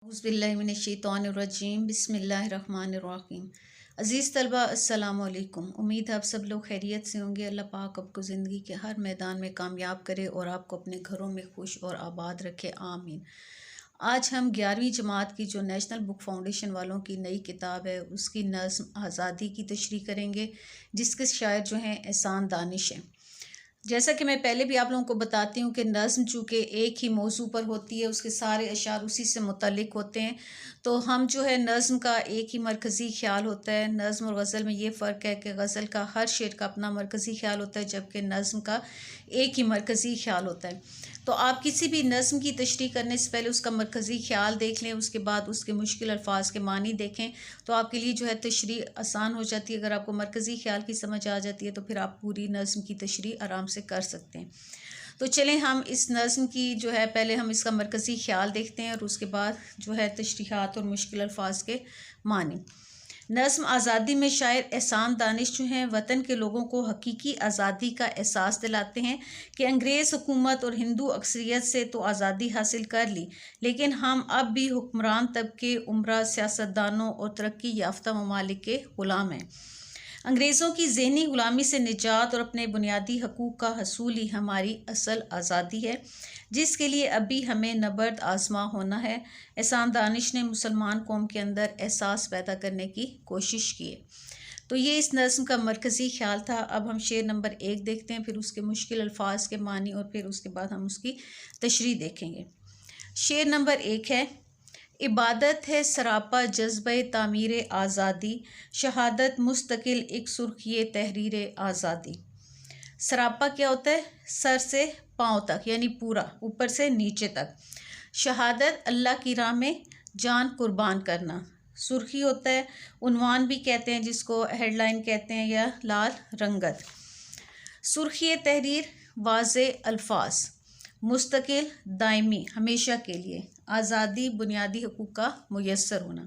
औज़ुबिल्लाहिमिनश्शैतानिर्रजीम बिस्मिल्लाहिर्रहमानिर्रहीम। अज़ीज़ तलबा अस्सलामु अलैकुम। उम्मीद है आप सब लोग खैरियत से होंगे। अल्लाह पाक आपको ज़िंदगी के हर मैदान में कामयाब करे और आपको अपने घरों में खुश और आबाद रखे, आमीन। आज हम 11वीं जमात की जो नेशनल बुक फाउंडेशन वालों की नई किताब है उसकी नज़्म आज़ादी की तशरीह करेंगे, जिसके शायर जो हैं एहसान दानिश हैं। जैसा कि मैं पहले भी आप लोगों को बताती हूँ कि नज़्म चूँकि एक ही मौजू पर होती है, उसके सारे अशार उसी से मुतल्लिक़ होते हैं, तो हम जो है नज़्म का एक ही मरकज़ी ख़्याल होता है। नज़्म और गज़ल में ये फ़र्क है कि गज़ल का हर शेर का अपना मरकज़ी ख़्याल होता है, जबकि नज़्म का एक ही मरकज़ी ख़्याल होता है। तो आप किसी भी नज़्म की तशरीह करने से पहले उसका मरकज़ी ख़्याल देख लें, उसके बाद उसके मुश्किल अल्फाज के मानी देखें, तो आपके लिए जो है तशरीह आसान हो जाती है। अगर आपको मरकज़ी ख़्याल की समझ आ जाती है तो फिर आप पूरी नज़्म की तशरीह आराम से कर सकते हैं। तो चलें हम इस नज़्म की जो है पहले हम इसका मरकज़ी ख़्याल देखते हैं और उसके बाद जो है तशरीहात और मुश्किल अल्फाज के मानी। नज़्म आज़ादी में शायर एहसान दानिश जो हैं वतन के लोगों को हकीकी आज़ादी का एहसास दिलाते हैं कि अंग्रेज़ हुकूमत और हिंदू अक्सरियत से तो आज़ादी हासिल कर ली, लेकिन हम अब भी हुक्मरान तबके, उमरा, सियासतदानों और तरक्की याफ्ता ममालिक के ग़ुलाम हैं। अंग्रेज़ों की ज़हनी ग़ुलामी से निजात और अपने बुनियादी हकूक़ का हसूल ही हमारी असल आज़ादी है, जिसके लिए अभी हमें नबर्द आज़मा होना है। एहसान दानिश ने मुसलमान कौम के अंदर एहसास पैदा करने की कोशिश की है। तो ये इस नज़्म का मरकज़ी ख़्याल था। अब हम शेर नंबर 1 देखते हैं, फिर उसके मुश्किल अल्फाज के मानी और फिर उसके बाद हम उसकी तशरीह देखेंगे। शेर नंबर 1 है, इबादत है सरापा जज्बे तामीर आज़ादी, शहादत मुस्तकिल एक सुर्खिए तहरीर आज़ादी। सरापा क्या होता है? सर से पाँव तक, यानी पूरा ऊपर से नीचे तक। शहादत अल्लाह की राह में जान कुर्बान करना। सुर्खी होता है, उन्वान भी कहते हैं जिसको, हेडलाइन कहते हैं या लाल रंगत। सुर्खिए तहरीर वाज़े अल्फाज, मुस्तकिल दायमी हमेशा के लिए, आज़ादी बुनियादी हकूक़ का मुयस्सर होना।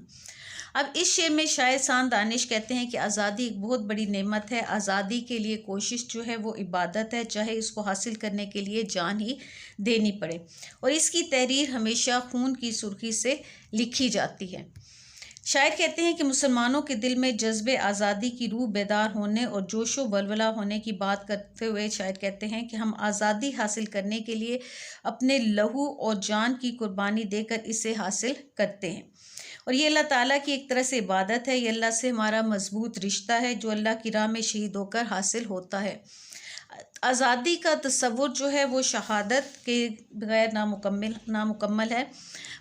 अब इस शेर में शायर एहसान दानिश कहते हैं कि आज़ादी एक बहुत बड़ी नेमत है। आज़ादी के लिए कोशिश जो है वो इबादत है, चाहे इसको हासिल करने के लिए जान ही देनी पड़े, और इसकी तहरीर हमेशा खून की सुर्खी से लिखी जाती है। शायर कहते हैं कि मुसलमानों के दिल में जज्बे आज़ादी की रूह बेदार होने और जोशो वलवला होने की बात करते हुए शायर कहते हैं कि हम आज़ादी हासिल करने के लिए अपने लहू और जान की कुर्बानी देकर इसे हासिल करते हैं, और ये अल्लाह ताला की एक तरह से इबादत है। ये अल्लाह से हमारा मजबूत रिश्ता है जो अल्लाह की राह में शहीद होकर हासिल होता है। आज़ादी का तसव्वुर जो है वो शहादत के बगैर नामुकम्मल है।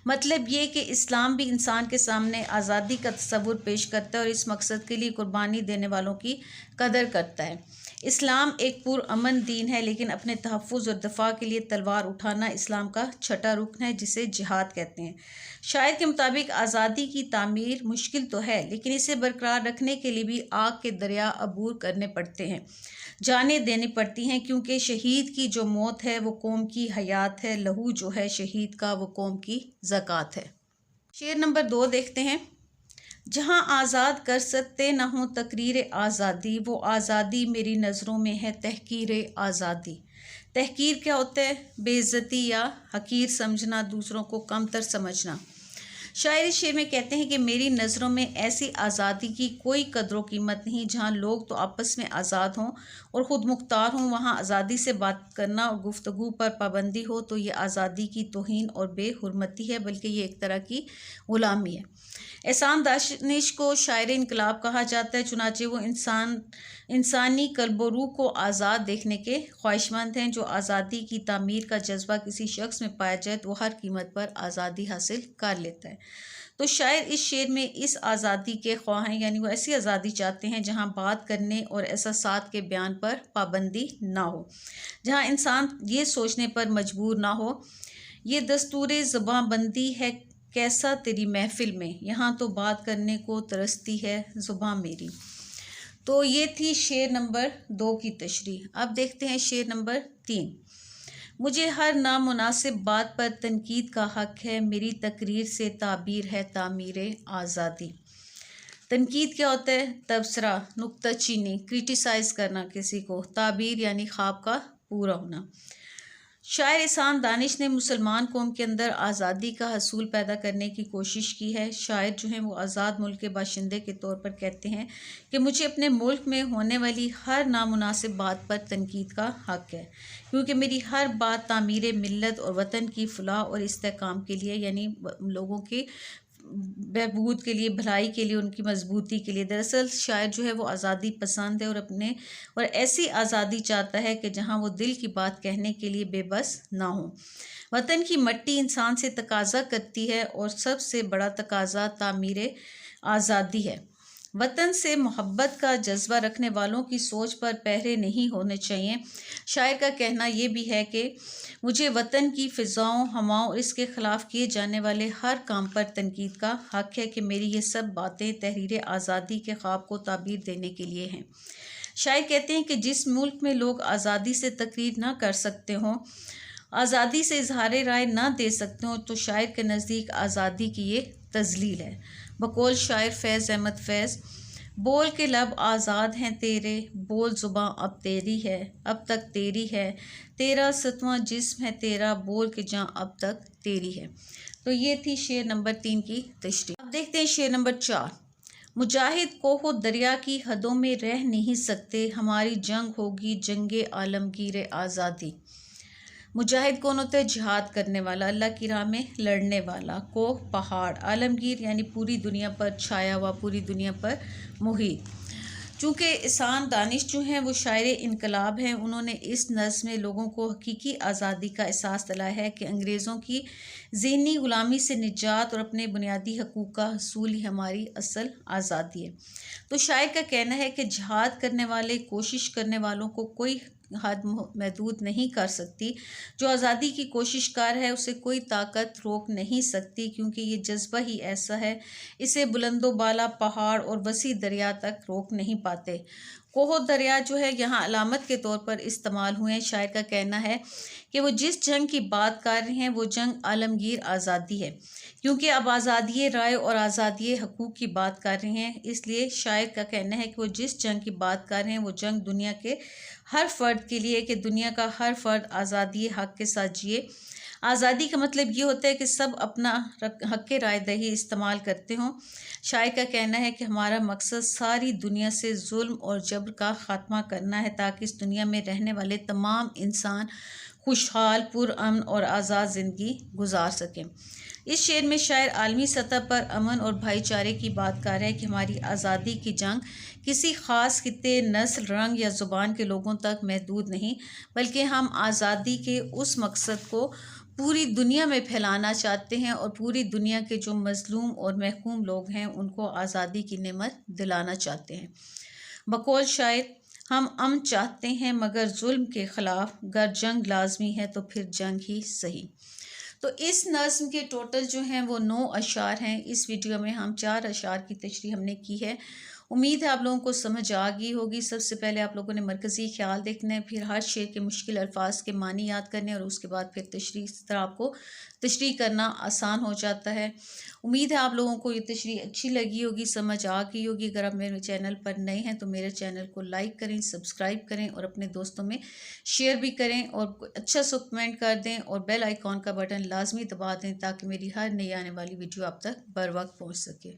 मतलब ये कि इस्लाम भी इंसान के सामने आज़ादी का तसव्वुर पेश करता है और इस मकसद के लिए कुर्बानी देने वालों की कदर करता है। इस्लाम एक पुरअमन दीन है, लेकिन अपने तहफ़्फ़ुज़ और दफ़ा के लिए तलवार उठाना इस्लाम का छठा रुकन है, जिसे जिहाद कहते हैं। शायर के मुताबिक आज़ादी की तामीर मुश्किल तो है, लेकिन इसे बरकरार रखने के लिए भी आग के दरिया अबूर करने पड़ते हैं, जानें देनी पड़ती हैं, क्योंकि शहीद की जो मौत है वो कौम की हयात है, लहू जो है शहीद का वो कौम की ज़कात है। शेर नंबर 2 देखते हैं। जहाँ आज़ाद कर सकते न हो तकरीर आज़ादी, वो आज़ादी मेरी नज़रों में है तहकीर आज़ादी। तहकीर क्या होता है? बेइज्जती या हकीर समझना, दूसरों को कमतर समझना। शायर इस शेर में कहते हैं कि मेरी नज़रों में ऐसी आज़ादी की कोई कदर कीमत नहीं जहाँ लोग तो आपस में आज़ाद हों और ख़ुद मुख्तार हों, वहाँ आज़ादी से बात करना और गुफ्तगू पर पाबंदी हो तो ये आज़ादी की तौहीन और बेहुरमती है, बल्कि ये एक तरह की ग़ुलामी है। एहसान दानिश को शायर इनकलाब कहा जाता है, चुनाचे वो इंसानी कल्ब रूह को आज़ाद देखने के ख्वाहिशमंद हैं। जो आज़ादी की तामीर का जज्बा किसी शख्स में पाया जाए तो वह हर कीमत पर आज़ादी हासिल कर लेता है। तो शायर इस शेर में इस आज़ादी के ख्वाह हैं, यानी वो ऐसी आज़ादी चाहते हैं जहाँ बात करने और एहसासात के बयान पर पाबंदी ना हो, जहाँ इंसान ये सोचने पर मजबूर ना हो ये दस्तूर ज़बां बंदी है कैसा तेरी महफिल में, यहाँ तो बात करने को तरसती है ज़ुबां मेरी। तो ये थी शेर नंबर 2 की तशरीह। अब देखते हैं शेर नंबर 3। मुझे हर नामुनासिब बात पर तनकीद का हक है, मेरी तकरीर से ताबीर है तामीर आज़ादी। तनकीद क्या होता है? तबसरा, नुक्ताचीनी, क्रिटिसाइज़ करना किसी को। ताबीर यानी ख्वाब का पूरा होना। शायर एहसान दानिश ने मुसलमान कौम के अंदर आज़ादी का हसूल पैदा करने की कोशिश की है। शायर जो हैं वो आज़ाद मुल्क के बाशिंदे के तौर पर कहते हैं कि मुझे अपने मुल्क में होने वाली हर नामुनासिब बात पर तनकीद का हक़ है, क्योंकि मेरी हर बात तामीर मिल्लत और वतन की फलाह और इस्तेहकाम के लिए, यानी लोगों की बहबूद के लिए, भलाई के लिए, उनकी मजबूती के लिए। दरअसल शायर जो है वो आज़ादी पसंद है और ऐसी आज़ादी चाहता है कि जहाँ वो दिल की बात कहने के लिए बेबस ना हो। वतन की मट्टी इंसान से तकाजा करती है और सबसे बड़ा तकाजा तामीर आज़ादी है। वतन से मोहब्बत का जज्बा रखने वालों की सोच पर पहरे नहीं होने चाहिए। शायर का कहना ये भी है कि मुझे वतन की फ़िज़ाओं, हवाओं और इसके ख़िलाफ़ किए जाने वाले हर काम पर तनकीद का हक़ है कि मेरी ये सब बातें तहरीर आज़ादी के ख्वाब को ताबीर देने के लिए हैं। शायर कहते हैं कि जिस मुल्क में लोग आज़ादी से तकरीर ना कर सकते हों, आज़ादी से इजहार राय ना दे सकते हों, तो शायर के नज़दीक आज़ादी की ये तज़लील है। बकौल शायर फैज़ अहमद फैज़, बोल के लब आज़ाद हैं तेरे, बोल ज़ुबां अब तेरी है, अब तक तेरी है, तेरा सतवां जिस्म है तेरा, बोल के जां अब तक तेरी है। तो ये थी शेर नंबर 3 की तशरीह। अब देखते हैं शेर नंबर 4। मुजाहिद कोहो दरिया की हदों में रह नहीं सकते, हमारी जंग होगी जंगे आलमगीर आज़ादी। मुजाहिद कौन होता है? जिहाद करने वाला, अल्लाह की राह में लड़ने वाला। कोह पहाड़, आलमगीर यानी पूरी दुनिया पर छाया हुआ, पूरी दुनिया पर मुहित। चूँकि एहसान दानिश जो हैं वो शायर इनकलाब हैं, उन्होंने इस नज़्म में लोगों को हकीकी आज़ादी का एहसास दिलाया है कि अंग्रेज़ों की ज़हनी ग़ुलामी से निजात और अपने बुनियादी हकूक़ का हसूल ही हमारी असल आज़ादी है। तो शायर का कहना है कि जिहाद करने वाले, कोशिश करने वालों को कोई हद महदूद नहीं कर सकती। जो आज़ादी की कोशिश कर है उसे कोई ताकत रोक नहीं सकती, क्योंकि ये जज्बा ही ऐसा है, इसे बुलंदो बाला पहाड़ और वसी दरिया तक रोक नहीं पाते। कोहो दरिया जो है यहाँ अलामत के तौर पर इस्तेमाल हुए हैं। शायर का कहना है कि वो जिस जंग की बात कर रहे हैं वो जंग आलमगीर आज़ादी है, क्योंकि अब आज़ादी राय और आज़ादी हकूक़ की बात कर रहे हैं। इसलिए शायर का कहना है कि वो जिस जंग की बात कर रहे हैं वो जंग दुनिया के हर फ़र्द के लिए, कि दुनिया का हर फ़र्द आज़ादी हक़ के साथ जिए। आज़ादी का मतलब ये होता है कि सब अपना हक़ राय दही इस्तेमाल करते हों। शायर का कहना है कि हमारा मकसद सारी दुनिया से जुल्म और जबर का ख़ात्मा करना है, ताकि इस दुनिया में रहने वाले तमाम इंसान खुशहाल, पुरअमन और आज़ाद ज़िंदगी गुजार सकें। इस शेर में शायर आलमी सतह पर अमन और भाईचारे की बात कर रहे हैं कि हमारी आज़ादी की जंग किसी ख़ास खित्ते, नस्ल, रंग या ज़ुबान के लोगों तक महदूद नहीं, बल्कि हम आज़ादी के उस मकसद को पूरी दुनिया में फैलाना चाहते हैं और पूरी दुनिया के जो मज़लूम और महकूम लोग हैं उनको आज़ादी की नेमत दिलाना चाहते हैं। बकौल शायर, हम अमन चाहते हैं मगर जुल्म के ख़िलाफ़, गर जंग लाजमी है तो फिर जंग ही सही। तो इस नज़्म के टोटल जो हैं वो 9 अशार हैं। इस वीडियो में हम 4 अशार की तशरीह हमने की है। उम्मीद है आप लोगों को समझ आ गई होगी। सबसे पहले आप लोगों ने मरकज़ी ख्याल देखना है, फिर हर शेर के मुश्किल अल्फाज के मानी याद करने, और उसके बाद फिर तशरीह। इस तरह आपको तशरीह करना आसान हो जाता है। उम्मीद है आप लोगों को ये तशरीह अच्छी लगी होगी, समझ आ गई होगी। अगर आप मेरे चैनल पर नए हैं तो मेरे चैनल को लाइक करें, सब्सक्राइब करें और अपने दोस्तों में शेयर भी करें, और अच्छा सा कमेंट कर दें और बेल आइकॉन का बटन लाजमी दबा दें, ताकि मेरी हर नई आने वाली वीडियो आप तक बर वक्त पहुँच सके।